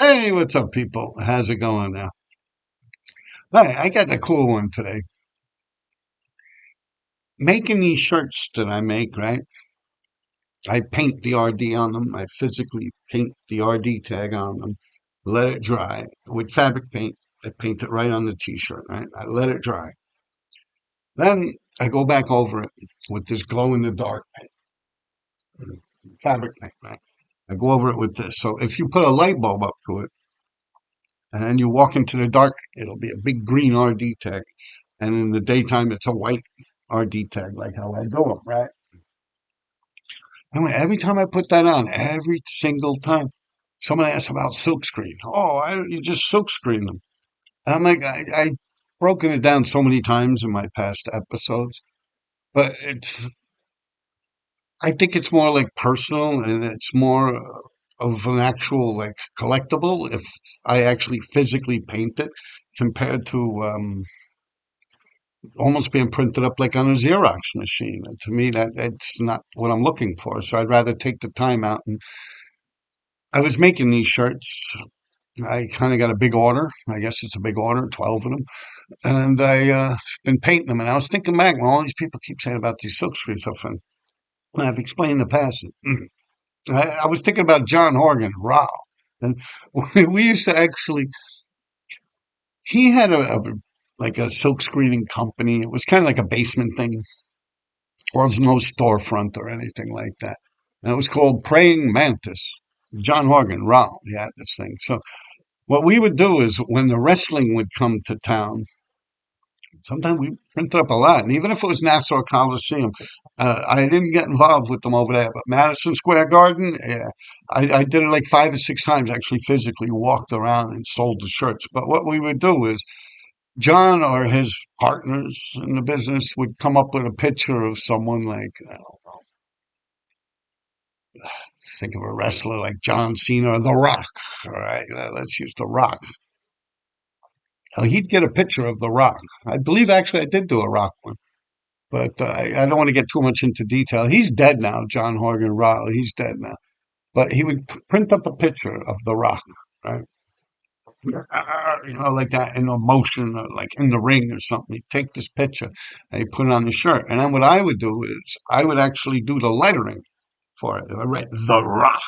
Hey, what's up, people? How's it going now? Hey, I got a cool one today. Making these shirts that I make, right? I paint the RD on them. I physically paint the RD tag on them, let it dry with fabric paint. I paint it right on the t-shirt, right? I let it dry. Then I go back over it with this glow in the dark paint, fabric paint, right? I go over it with this. So if you put a light bulb up to it and then you walk into the dark, it'll be a big green RD tag. And in the daytime, it's a white RD tag, like how I do them, right? Anyway, every time I put that on, every single time, someone asks about silkscreen. You just silkscreen them. And I'm like, I broken it down so many times in my past episodes, but I think it's more like personal and it's more of an actual like collectible if I actually physically paint it compared to almost being printed up like on a Xerox machine. And to me, that's not what I'm looking for. So I'd rather take the time out. And I was making these shirts. I kind of got a big order. I guess it's a big order, 12 of them. And I been painting them. And I was thinking back when all these people keep saying about these silkscreen stuff. And I've explained in the past. I was thinking about John Horgan, Raw. And we used to actually, he had like a silk screening company. It was kind of like a basement thing. There was no storefront or anything like that. And it was called Praying Mantis. John Horgan, Raw, he had this thing. So what we would do is when the wrestling would come to town, sometimes we printed up a lot. And even if it was Nassau Coliseum, I didn't get involved with them over there. But Madison Square Garden, yeah, I did it like 5 or 6 times, actually physically walked around and sold the shirts. But what we would do is John or his partners in the business would come up with a picture of someone like, I don't know, think of a wrestler like John Cena or The Rock. All right, let's use The Rock. He'd get a picture of The Rock. I believe actually I did do a Rock one, but I don't want to get too much into detail. He's dead now, John Horgan Raleigh. He's dead now. But he would print up a picture of The Rock, right? Like that in a motion, or like in the ring or something. He'd take this picture and he'd put it on the shirt. And then what I would do is I would actually do the lettering for it. I write The Rock.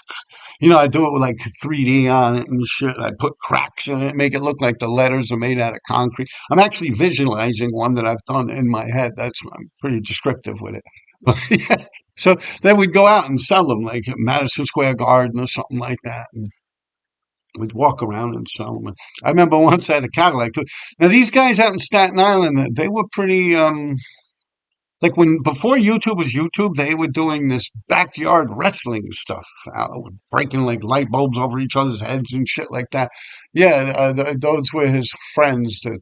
I do it with like 3D on it and shit. I put cracks in it, make it look like the letters are made out of concrete. I'm actually visualizing one that I've done in my head. I'm pretty descriptive with it. But yeah. So then we'd go out and sell them like at Madison Square Garden or something like that. And we'd walk around and sell them. I remember once I had a Cadillac too. Now these guys out in Staten Island, they were pretty, like when before YouTube was YouTube, they were doing this backyard wrestling stuff, breaking like light bulbs over each other's heads and shit like that. Yeah, those were his friends that.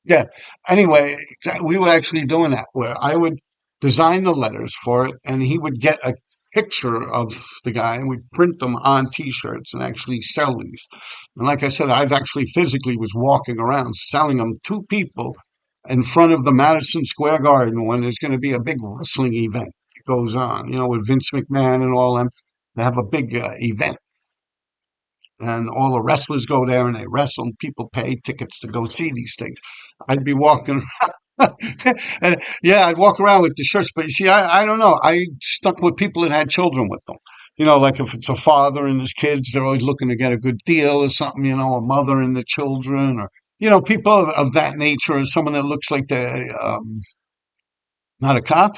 Yeah. Anyway, we were actually doing that where I would design the letters for it, and he would get a picture of the guy, and we'd print them on T-shirts and actually sell these. And like I said, I've actually physically was walking around selling them to people in front of the Madison Square Garden when there's going to be a big wrestling event that goes on, with Vince McMahon and all them. They have a big event, and all the wrestlers go there and they wrestle, and people pay tickets to go see these things. I'd be walking and yeah, I'd walk around with the shirts, but you see, I don't know. I stuck with people that had children with them. Like if it's a father and his kids, they're always looking to get a good deal or something, a mother and the children, or, people of that nature, or someone that looks like they're, not a cop.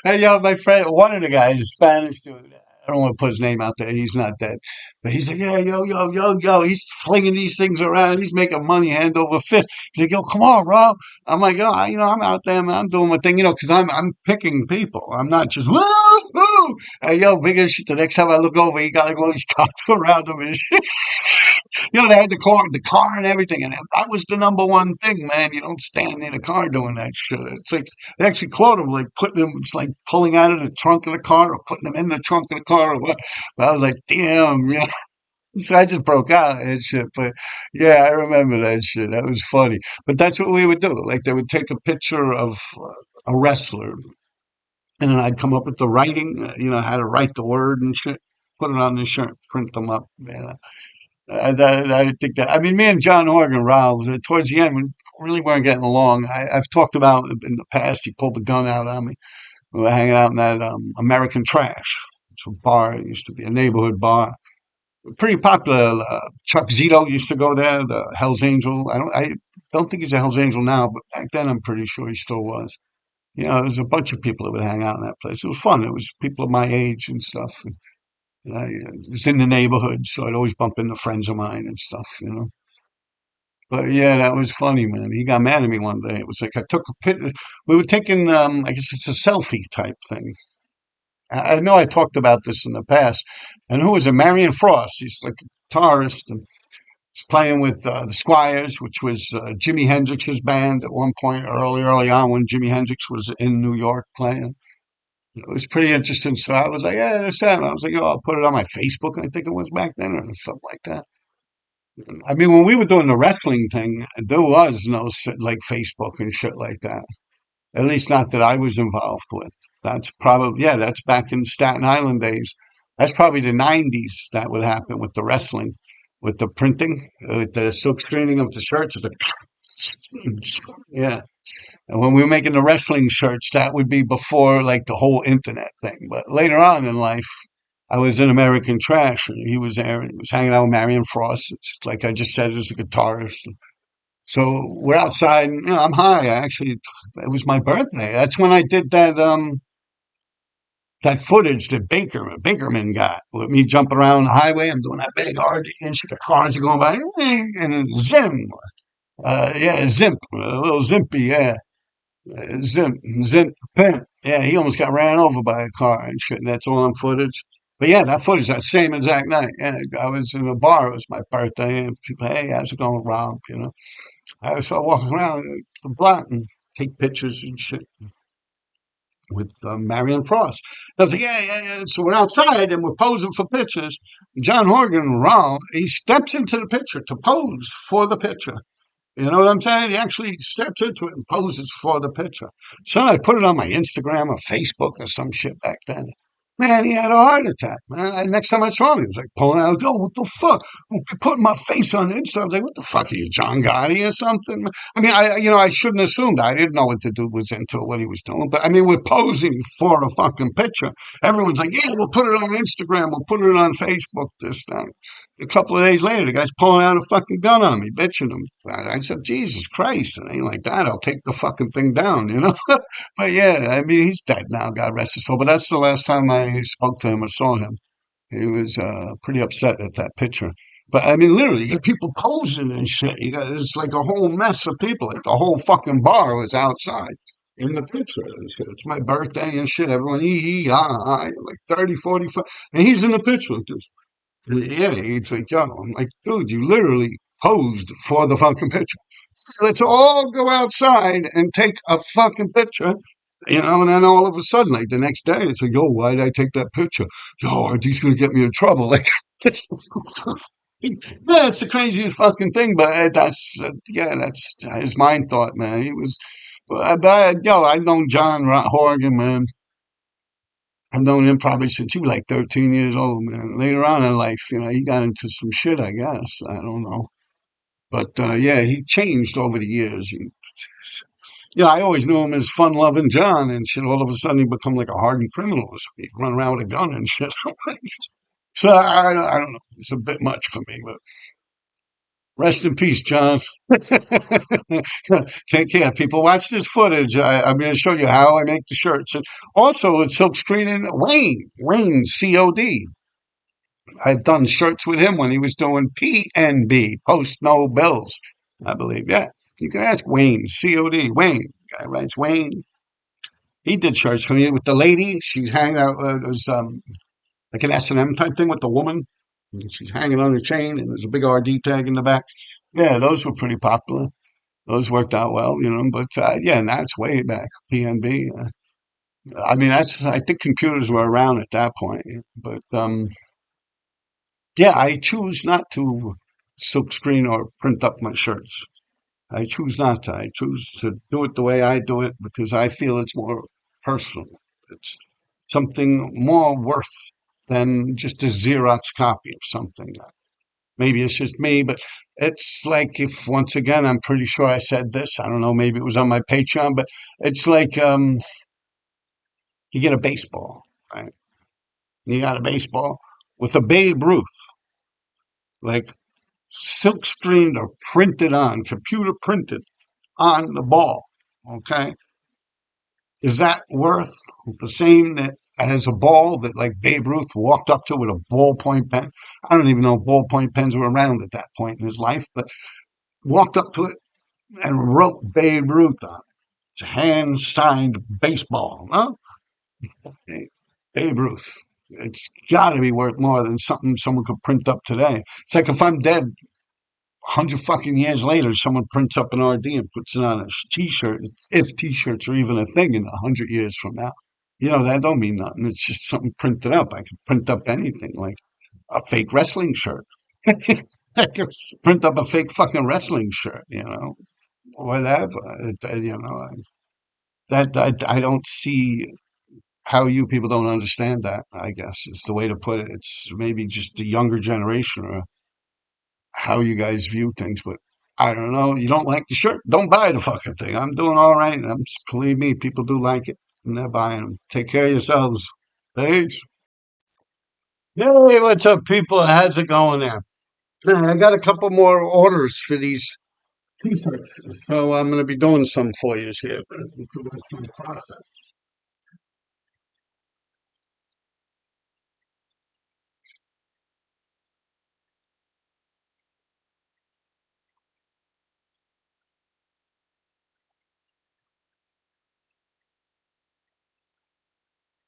And, my friend, one of the guys, a Spanish dude, I don't want to put his name out there. He's not dead. But he's like, yeah, yo, yo, yo, yo. He's flinging these things around. He's making money hand over fist. He's like, yo, come on, Rob. I'm like, yo, I'm out there, man. I'm doing my thing, because I'm picking people. I'm not just, woo, woo. Hey, yo, big as shit. The next time I look over, he got like all these cops around him and shit. They had the car and everything. And that was the number one thing, man. You don't stand in a car doing that shit. It's like, they actually caught him, like putting him, it's like pulling out of the trunk of the car or putting him in the trunk of the car or what. But I was like, damn, yeah. So I just broke out and shit. But yeah, I remember that shit. That was funny. But that's what we would do. Like they would take a picture of a wrestler, and then I'd come up with the writing, how to write the word and shit, put it on the shirt, print them up. Yeah. I think that, I mean, me and John Horgan, Riles, towards the end, we really weren't getting along. I've talked about in the past, he pulled the gun out on me. We were hanging out in that American Trash. It's a bar. It used to be a neighborhood bar. Pretty popular. Chuck Zito used to go there, the Hell's Angel. I don't think he's a Hell's Angel now, but back then I'm pretty sure he still was. You know, there's a bunch of people that would hang out in that place. It was fun. It was people of my age and stuff. And I was in the neighborhood, so I'd always bump into friends of mine and stuff, you know. But yeah, that was funny, man. He got mad at me one day. It was like I took a picture. We were taking, I guess it's a selfie type thing. I know I talked about this in the past. And who was it? Marion Frost. He's like a guitarist and he's playing with the Squires, which was Jimi Hendrix's band at one point, early on when Jimi Hendrix was in New York playing. It was pretty interesting. So I was like, yeah, that's that. And I was like, oh, I'll put it on my Facebook. I think it was back then or something like that. I mean, when we were doing the wrestling thing, there was no like Facebook and shit like that. At least not that I was involved with. That's probably, yeah, that's back in Staten Island days. That's probably the 90's that would happen with the wrestling, with the printing, with the silk screening of the shirts. Yeah. And when we were making the wrestling shirts, that would be before like the whole internet thing. But later on in life, I was in American Trash and he was there. He was hanging out with Marion Frost. It's like I just said, as a guitarist. So we're outside, and, you know, I'm high. I actually, it was my birthday. That's when I did that footage that Bakerman got with me jumping around the highway. I'm doing that big RG and shit. The cars are going by, and then zim, yeah, zimp, a little zimpy, yeah, zimp, pimp. Yeah, he almost got ran over by a car and shit. And that's all on footage. But yeah, that footage, that same exact night. Yeah, I was in a bar. It was my birthday, and people, hey, how's it going, Rob? You know. I was walking around the block and take pictures and shit with Marion Frost. I was like, yeah, yeah, yeah. So we're outside and we're posing for pictures. John Horgan, Raul, he steps into the picture to pose for the picture. You know what I'm saying? He actually steps into it and poses for the picture. So I put it on my Instagram or Facebook or some shit back then. Man, he had a heart attack, man. Next time I saw him, he was like pulling out, go, what the fuck? Putting my face on Insta. I was like, what the fuck are you, John Gotti or something? I mean, I shouldn't assume that. I didn't know what the dude was into, what he was doing. But I mean, we're posing for a fucking picture. Everyone's like, yeah, we'll put it on Instagram. We'll put it on Facebook this time. A couple of days later, the guy's pulling out a fucking gun on me, bitching him. I said, Jesus Christ, it ain't like that. I'll take the fucking thing down, you know? But yeah, I mean, he's dead now, God rest his soul. But that's the last time I spoke to him or saw him. He was pretty upset at that picture. But I mean, literally, you got people posing and shit. It's like a whole mess of people. Like the whole fucking bar was outside in the picture. It's my birthday and shit. Everyone, like 30, 45. And he's in the picture like this. Yeah, it's like, yo, I'm like, dude, you literally posed for the fucking picture. Let's all go outside and take a fucking picture, you know, and then all of a sudden, like the next day, it's like, yo, why did I take that picture? Yo, are these going to get me in trouble? Like, yeah, it's the craziest fucking thing, but yeah, that's his mind thought, man. He was, yo, I've known John Horgan, man. I've known him probably since he was like 13 years old, man. Later on in life, you know, he got into some shit, I guess. I don't know. But yeah, he changed over the years. Yeah, I always knew him as fun-loving John and shit. All of a sudden, he become like a hardened criminal. He run around with a gun and shit. So I don't know. It's a bit much for me, but rest in peace, John. Take care, people. Watch this footage. I'm going to show you how I make the shirts. And also, it's silk screening Wayne, COD. I've done shirts with him when he was doing PNB, Post No Bills, I believe. Yeah, you can ask Wayne, COD, Wayne. Guy writes Wayne. He did shirts for me with the lady. She's hanging out. It was like an S&M type thing with the woman. And she's hanging on a chain, and there's a big RD tag in the back. Yeah, those were pretty popular. Those worked out well, you know. But yeah, and that's way back. PNB. I mean, I think computers were around at that point. But yeah, I choose not to silk screen or print up my shirts. I choose not to. I choose to do it the way I do it because I feel it's more personal. It's something more worth than just a Xerox copy of something. Maybe it's just me, but it's like if once again, I'm pretty sure I said this. I don't know, maybe it was on my Patreon, but it's like you get a baseball, right? You got a baseball with a Babe Ruth, like silk screened or printed on, computer printed on the ball. Okay. Is that worth the same that as a ball that like Babe Ruth walked up to with a ballpoint pen? I don't even know if ballpoint pens were around at that point in his life, but walked up to it and wrote Babe Ruth on it. It's a hand signed baseball. No, hey, Babe Ruth. It's got to be worth more than something someone could print up today. It's like if I'm dead 100 fucking years later, someone prints up an RD and puts it on a t-shirt, if t-shirts are even a thing in 100 years from now. You know, that don't mean nothing. It's just something printed up. I could print up anything, like a fake wrestling shirt. I could print up a fake fucking wrestling shirt, you know, whatever. You know, that I don't see how you people don't understand that, I guess is the way to put it. It's maybe just the younger generation or how you guys view things, but I don't know. You don't like the shirt? Don't buy the fucking thing. I'm doing all right. Believe me, people do like it and they're buying them. Take care of yourselves. Peace. Hey, what's up, people? How's it going there? Man, I got a couple more orders for these t-shirts, so I'm going to be doing some for you here. It's a process.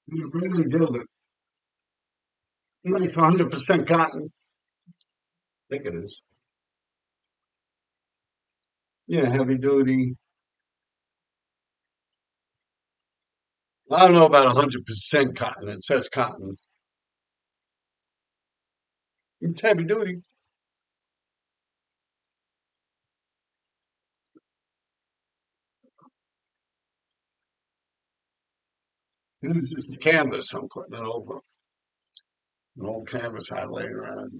You really build it. Nice 100% cotton. I think it is. Yeah, heavy duty. I don't know about 100% cotton. It says cotton. It's heavy duty. It's just a canvas I'm putting it over. An old canvas I laid around.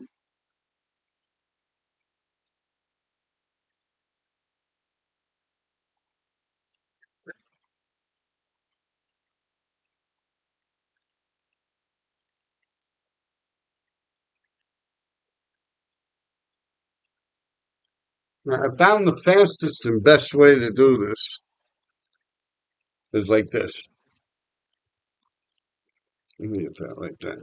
Now, I found the fastest and best way to do this is like this. Let me get that like that.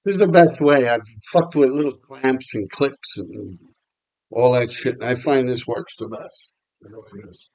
This is the best way. I've fucked with little clamps and clips and all that shit. And I find this works the best. It really is.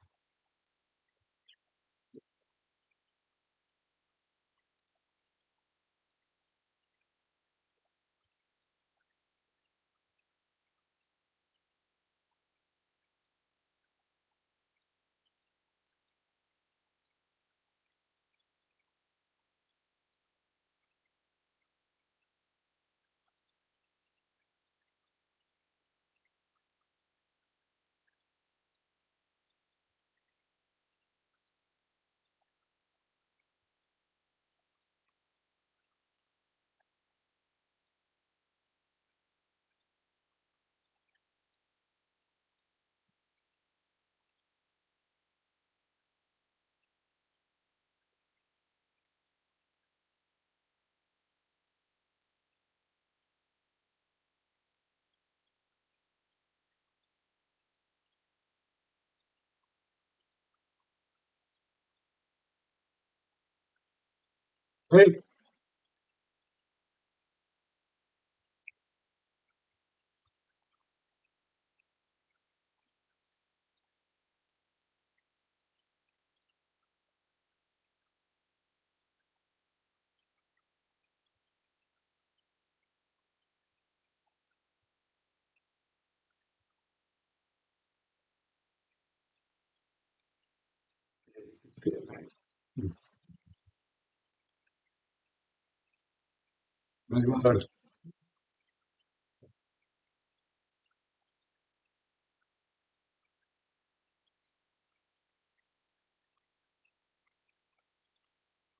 Hey,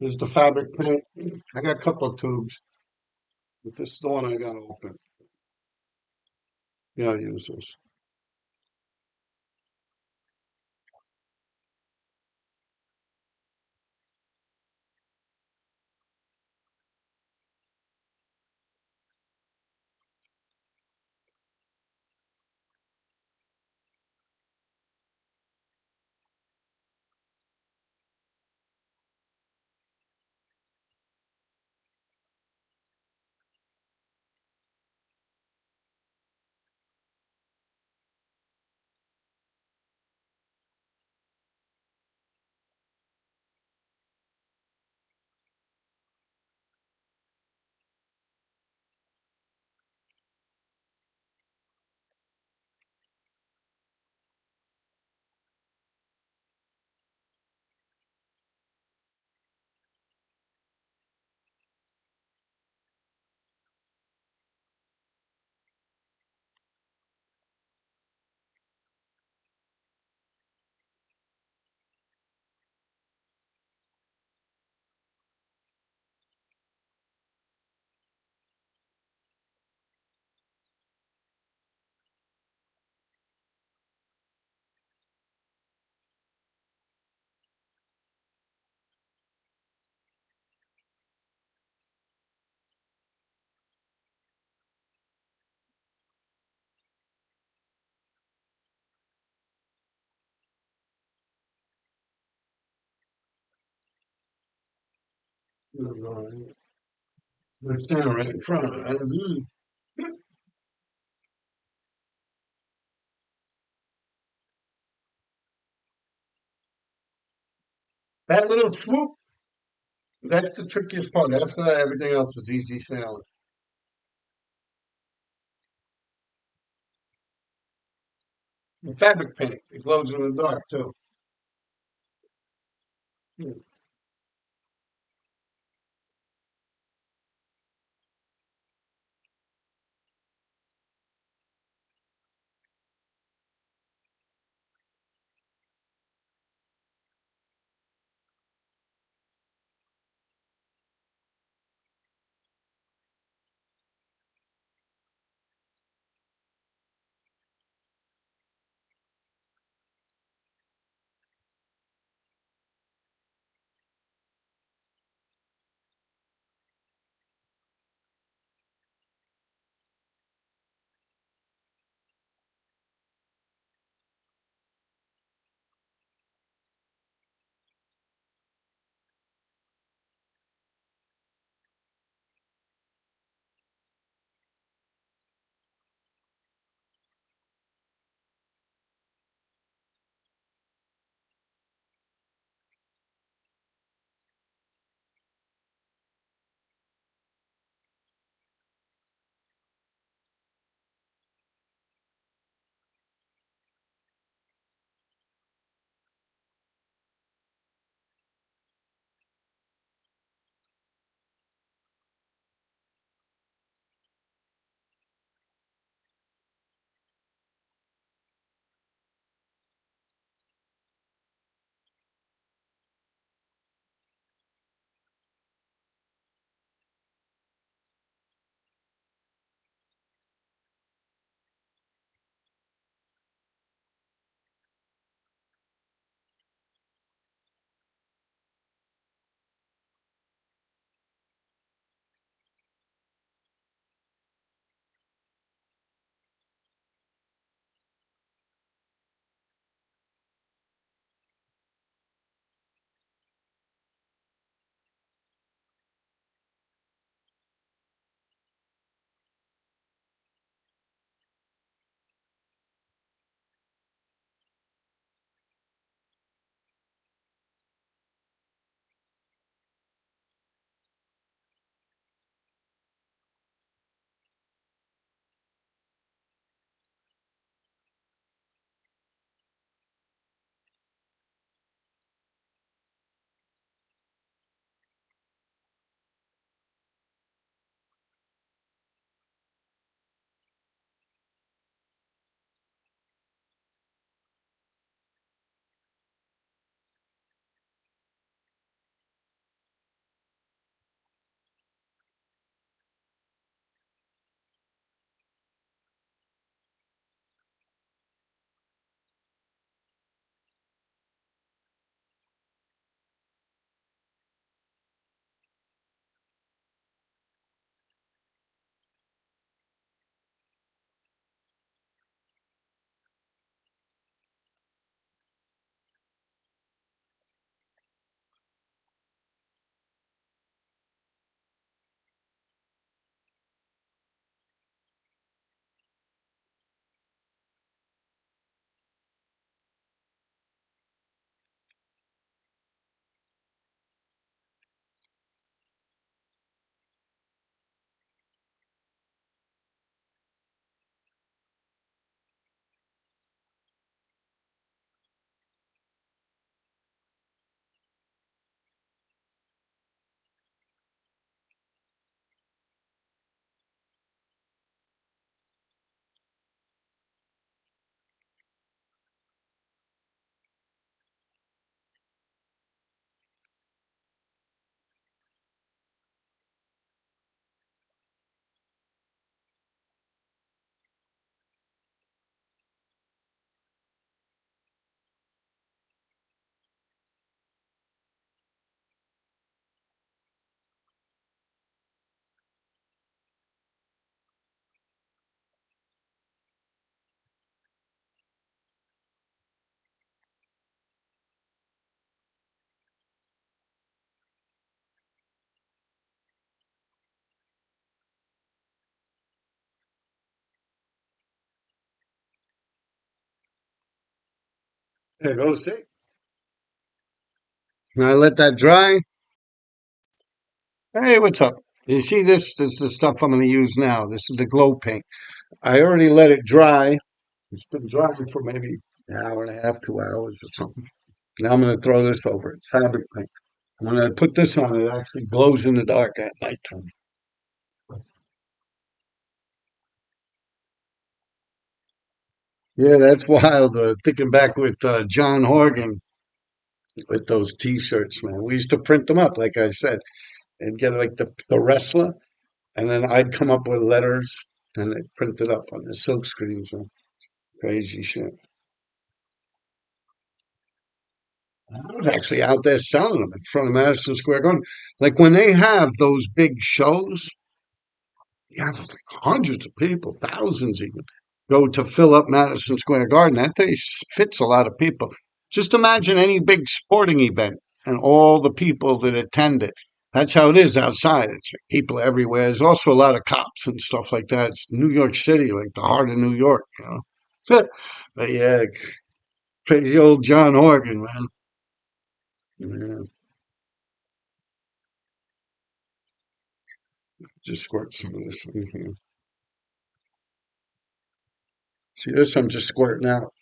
Here's the fabric paint. I got a couple of tubes, but this is the one I got to open. Yeah, I use this. They're standing right in front of it. That little swoop, that's the trickiest part. After that, everything else is easy sailing. The fabric paint, it glows in the dark too. Hmm. There, go see. Now let that dry. Hey, what's up? You see this? This is the stuff I'm going to use now. This is the glow paint. I already let it dry. It's been drying for maybe an hour and a half, 2 hours or something. Now I'm going to throw this over it. Fabric paint. When I put this on, it actually glows in the dark at nighttime. Yeah, that's wild. Thinking back with John Horgan with those T-shirts, man. We used to print them up, like I said, and get like the wrestler, and then I'd come up with letters and they print it up on the silk screens. Man. Crazy shit. I was actually out there selling them in front of Madison Square Garden. Like when they have those big shows, you have like hundreds of people, thousands even, go to fill up Madison Square Garden. That thing fits a lot of people. Just imagine any big sporting event and all the people that attend it. That's how it is outside. It's like people everywhere. There's also a lot of cops and stuff like that. It's New York City, like the heart of New York, you know. But yeah, crazy old John Horgan, man. Yeah, just squirt some of this in here. See this? I'm just squirting out.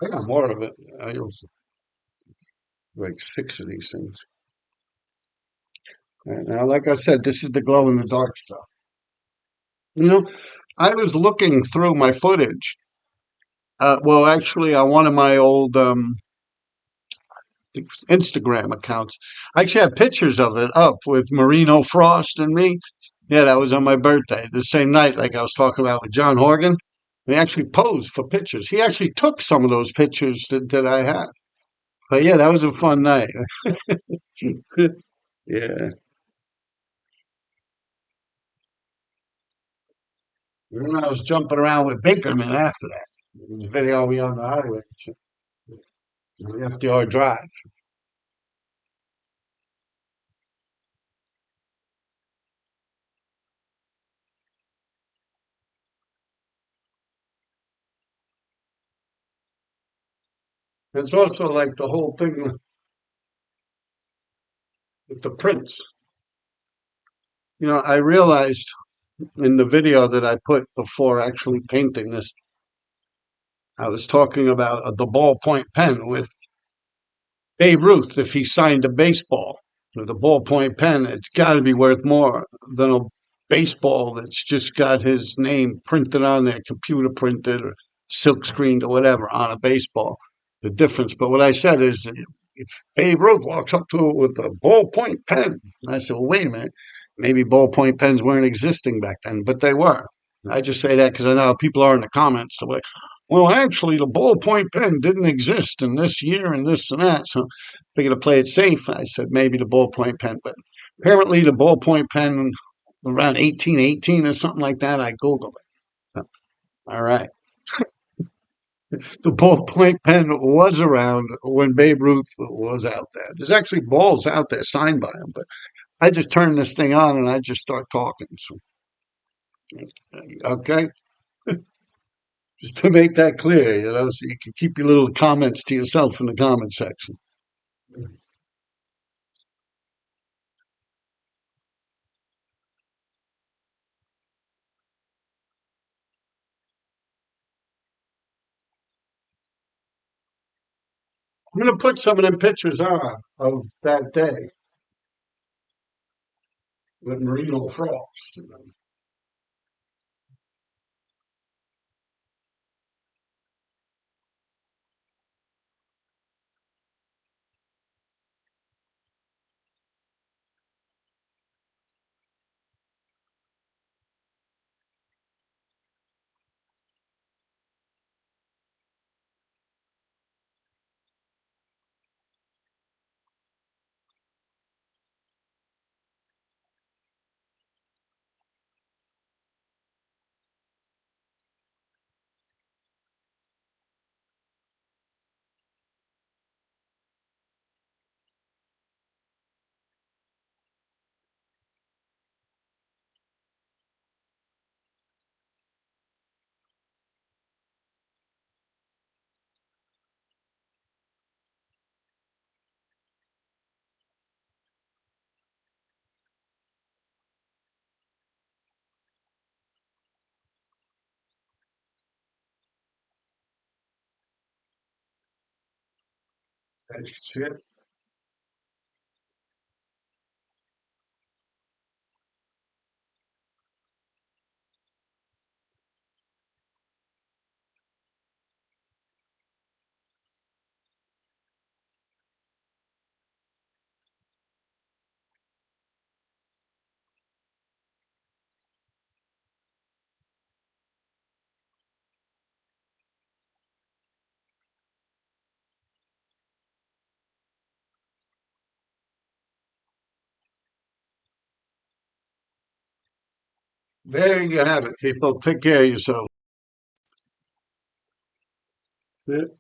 I got more of it. I use like six of these things. And now, like I said, this is the glow in the dark stuff. You know, I was looking through my footage. Well, actually, on one of my old Instagram accounts, I actually have pictures of it up with Marino Frost and me. Yeah, that was on my birthday, the same night, like I was talking about with John Horgan. We actually posed for pictures. He actually took some of those pictures that I had. But yeah, that was a fun night. Yeah. And then I was jumping around with Bakerman after that. He was videoing me on the highway, FDR Drive. It's also like the whole thing with the prints. You know, I realized in the video that I put before actually painting this, I was talking about the ballpoint pen with Babe Ruth. If he signed a baseball with a ballpoint pen, it's got to be worth more than a baseball that's just got his name printed on there, computer printed or silk screened or whatever on a baseball. The difference. But what I said is, if Babe Ruth walks up to it with a ballpoint pen, and I said, well, wait a minute, maybe ballpoint pens weren't existing back then, but they were. I just say that because I know people are in the comments. So like, well, actually, the ballpoint pen didn't exist in this year and this and that. So I figured to play it safe. I said maybe the ballpoint pen, but apparently the ballpoint pen around 1818 or something like that. I Googled it. All right. The ballpoint pen was around when Babe Ruth was out there. There's actually balls out there signed by him, but I just turn this thing on and I just start talking. So, okay. Just to make that clear, so you can keep your little comments to yourself in the comment section. I'm going to put some of them pictures on of that day with Marino Frost. That's it. There you have it, people. Take care of yourself. That's it.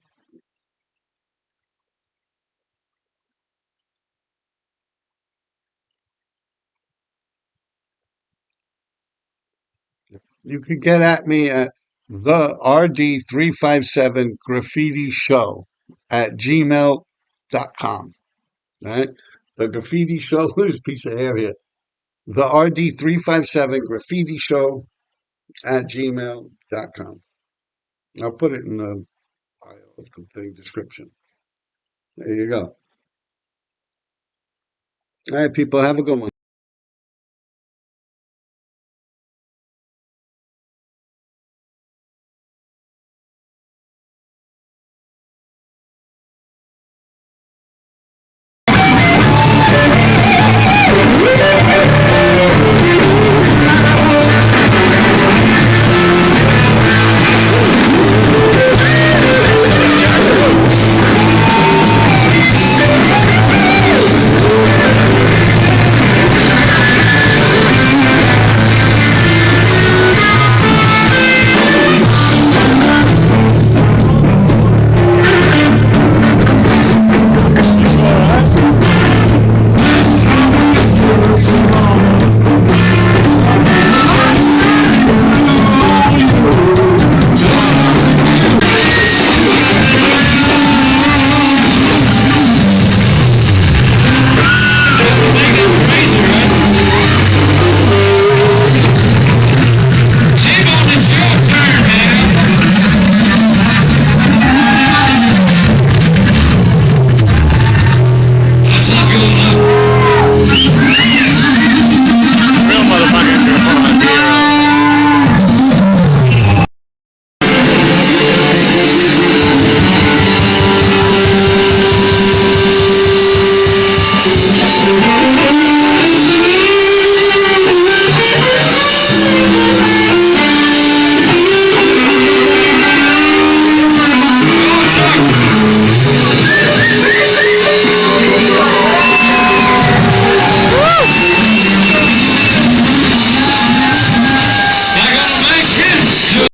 You can get at me at the RD357 graffiti show at gmail.com. Right? The graffiti show is a piece of hair here. The RD357 graffiti show at gmail.com. I'll put it in the bio, the thing description. There you go. All right, people, have a good one.